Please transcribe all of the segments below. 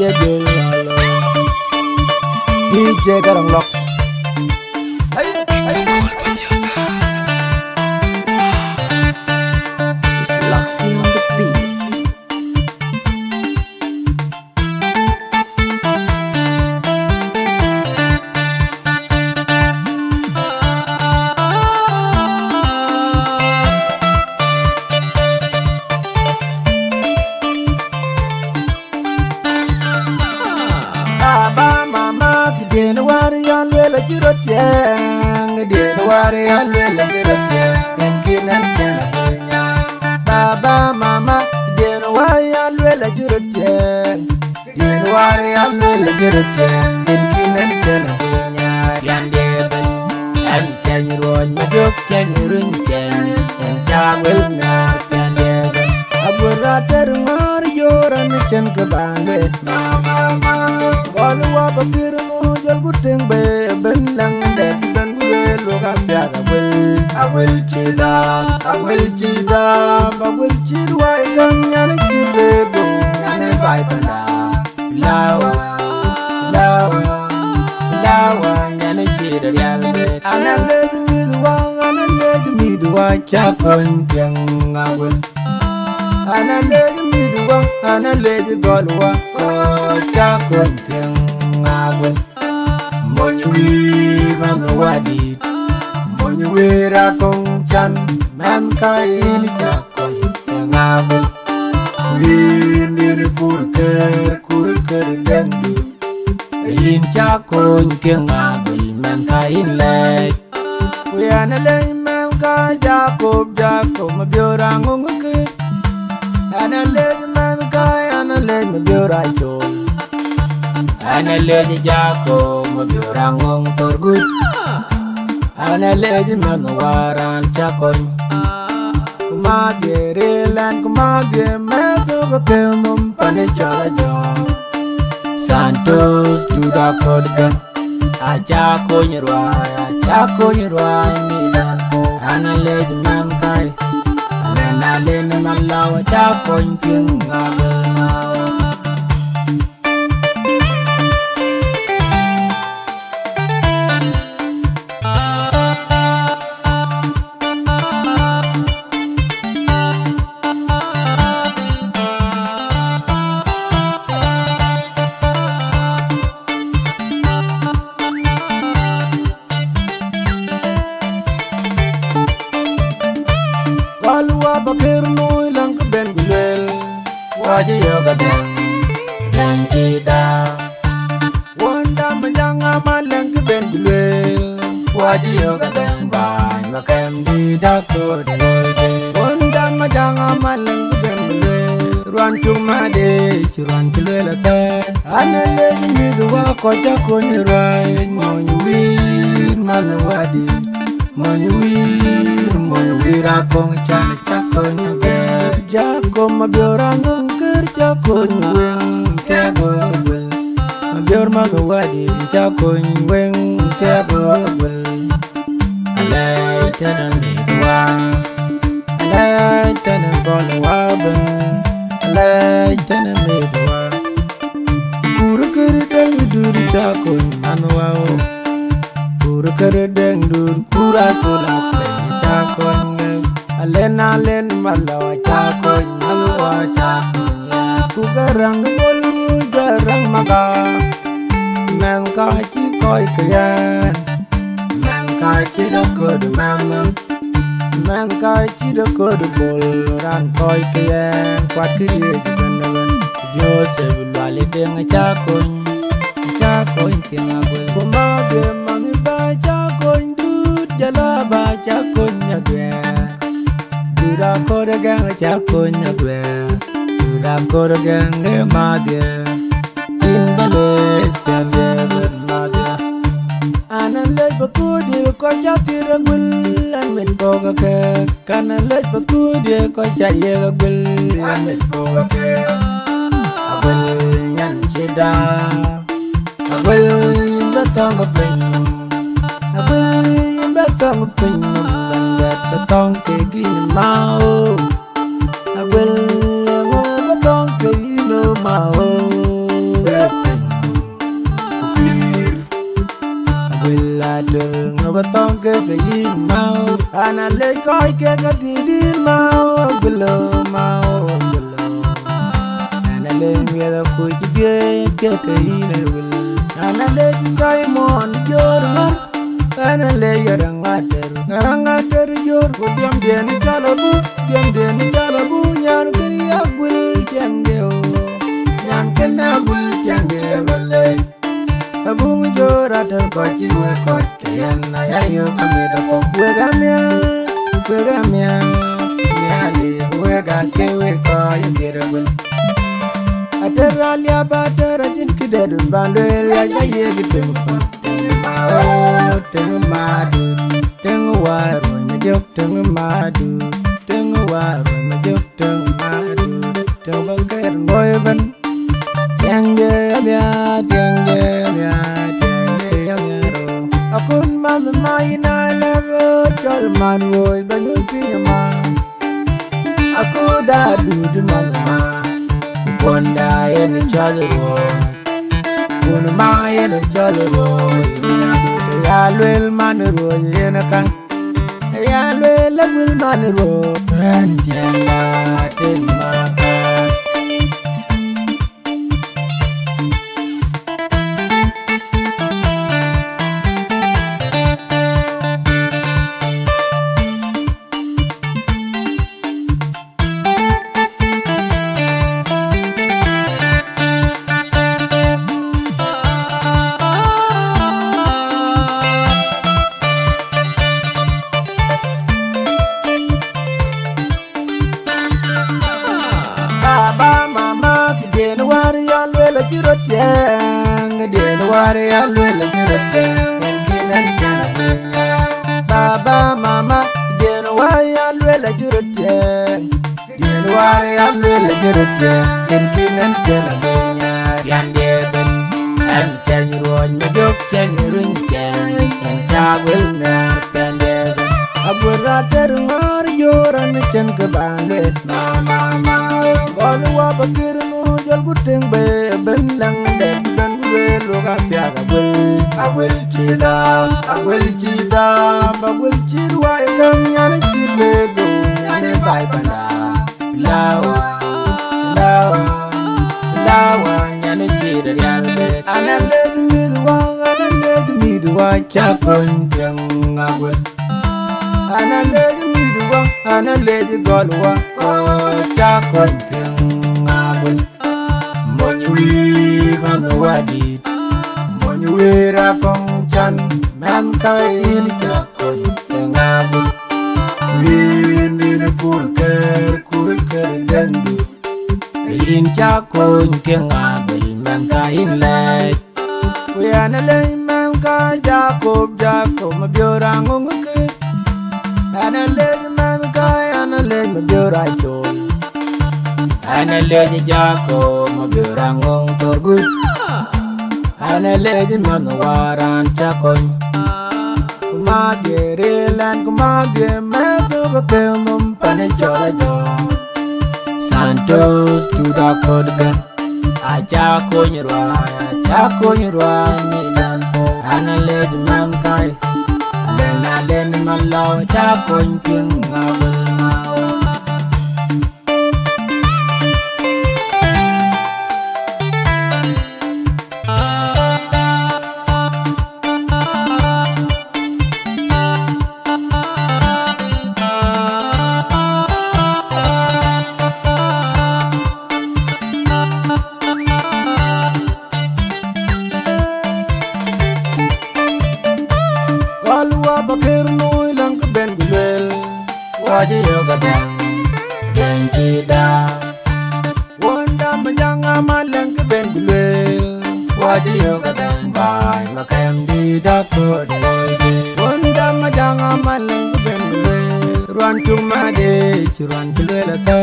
jejulalo DJ Garang Locks. It's Loxy on the beat. Baba mama deno wari alwela jurutien deno wari alwela jurutien kinan kana punya yande ben an chanyron Majook chanyrun chen en chawel na yande ben abura ter mar yoran chen ke bangwe mama bolwa babir mo jol guteng be ben lang de ben gwe lo ga pya ga I will cheat up, I will cheat up, I will cheat why come yana chilego yana baitala lawa lawa lawa yana cheat realme anale midwa chakon jang awel anale golwa chakon jang awel monyi bangwadi Wira kong chan man kain chakon ngabel windir kurker dendu in chakon ngabel man kain le wiana le man ka jakob mabiora ngong ke ana le man ka ana le mabiora chol ana le jakob mabiora ngong torgut ana leji manwaran chakon kumadie relan kumadie meto kemum pane chala jo Santos juda kodgan acha konyirwa milan ana leji mankai ana len malawa chakon tinga bakirno ilang ben gulel waje yoga dan kita wanda menjanga malang ben gulel waje yoga dan ban makam di dakto de wanda menjanga malang ben gulel ruan cuma de ruan gulel ta anale ni dua koja konrai monyuwir manwadi monyuwira kong chan chakon ger jakom mabiora ngker chakon weng tego bel mabior magwadi chakon weng tego bel alai tanan midwa alai tanan bolwa ben alai tanan midwa kurker deng duri chakon manwao kurker deng dur kura kula chakon alen malawa chakon malawa chakon kugarang bolu garang maga mangka chi koi kyan mangka chi dokod mama mangka chi dokod bol ran koi kyan kwat kiri janagan Joseph lwale deng chakon tingabel kumage mami ba chakon dut jala ba chakon nyagwe Dura koda gang chakon nyagwe Dura koda gang le madye Inbale chamye ber madye Anan lej bakudi ko chatira gul Amet koga ke Kanan lej bakudi ko chayega gul Amet koga ke Abel nyan chida Abel batong penyum Abel batong penyum Langat batong kegin mau Abel batong kegin mau Aguil Ater Ngobatong ke yin mau ana le koi ke ka di mau Aguilo mau Aguilo ana le miela ku die ke yin Aguil ana le Simon Jorma ana le yarang Ater jor ko diam den jalabu nyan kri Aguil jangdeo nyan ken Aguil jangdeo Abung jora dan koci we kocian ayah yo kami dapat we gamia nyali we gake we kaya dirabel Ater alia bater ajin kidadun bandel ya jaya gitu mau teng madu teng waru Majook teng madu teng waru Majook teng madu teng bangker boy ban Tiang Akun mama maina lero chol man woy banyu pinama Aku da dudu mama Uponda yen chol woy Kun ma yen chol woy Ya lwel man woy yen kan Ya lwel man woy Tianga tin maka Baba mama den wari alwela jurutien den wari alwela jurutien den kinan jana dunya yande ben an chen ruon Majook chen run chen en chagul nar pende abura ter Ngor yoran chen ke bandet mama golu wa bakir nu jol guteng be ben lang de ben we lo ga pya Aguil chidwa ekam nyane chilego nyane bai banda lawa nyane chida yalbe anande midwa chakon jang Aguil anande golwa chakon jang Aguil monyi manwadi Wira kong chan man kain chakon Aguil windi ne kurker dendu in chakon Aguil man kain lek we anale man ka Jacob mabiorang ngukit anale man ka anale mabiorang chol anale Jacob mabiorang torgut Ana lady man waran chakon Kuma gerelan kuma gemeto bakemum pane chola jo Santos to the kodgan Achako nyirwa nilan Ana lady man kai Alena malaw chakon king Aguil mao bakir nui lang ke ben gulel waje yoga ben cida wanda menjanga malang ke ben gulel waje yoga ben bai makam di dapur waje wanda menjanga malang ke ben gulel ruan cuma de ruan gulel ta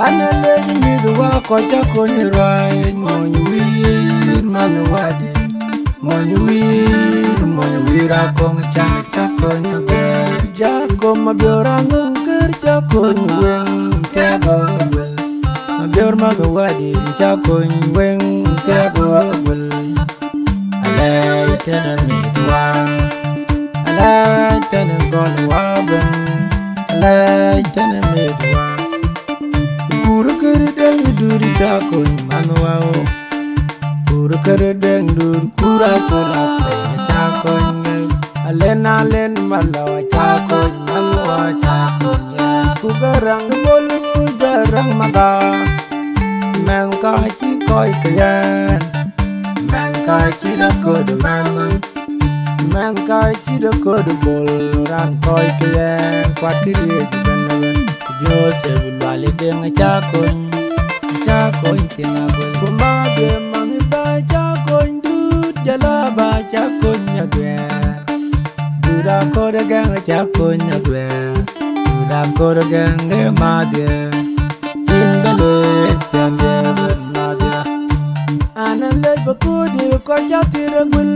anale mi dua kota koni rai monyuir manwadi monyuira kong chan chakon Jacob mabiorang ngker chakon weng tego Aguil mabior magawadi chakon weng tego Aguil alay tenan mi tuang alai tene gol waben alai tene medwa guru kerdeng duri takon manwao guru kerdeng dur kura kura takon alen alen malawa takon manwa takon kugarang bolu jarang maga mang ka chi koi kyan mang ka chi da kod mang ka chi da kod bol ran koi kyan kwat kiri ban Joseph wali deng chakon tinabol kuma de mang ba chakon dut jala ba chakon nyagwe dura kod gang chakon nyagwe dura kod gang ma de Indale jambe nadia analej bakudi ko jatira gul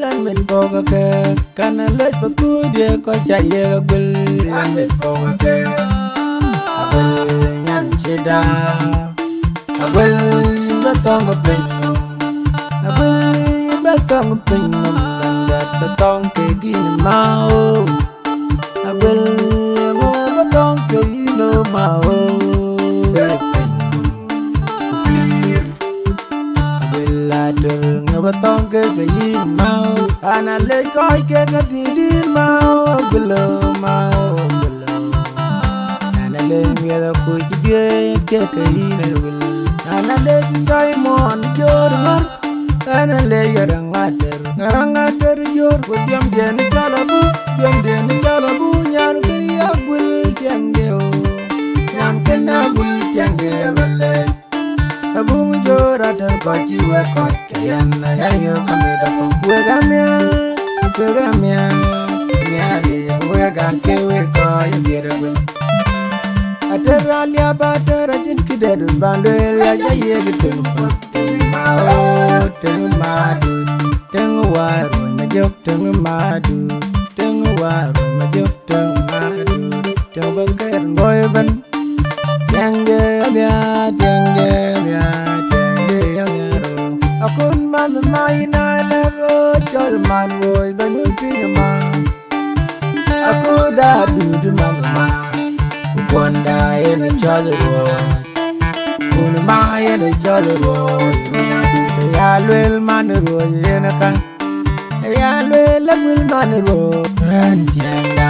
an met boga ke kanalej bakudi ko jaye gul an met boga ke abel nyan chida abel betong penyo abel betong penyo landat betong ke gin mau abel ngo betong ke ino mau Batong ke gayi mau ana le koi ke gadidi mau gulo ana le ngela ku jide ke kai na gulo ana le Simon jormar ana le garangater jor ku diam den jalabu nyan kri agul jangeo nyan kena gul jangeo bale Abung jora dan baji we kot kayan na yayo kami dapat we gamia nyali we ganke we kaya dirawe Ater alia bater ajin kider bandel ya jaye gitu teng madu teng waru Majook teng madu teng bangker boy ban Jangge Akun man maina lego jol man boy banu pinama Aku da dudu mama Ukonda ene jol ro Kun ma ene jol ro Ya lwel man ro ene kan Ya lwel man ro Jangga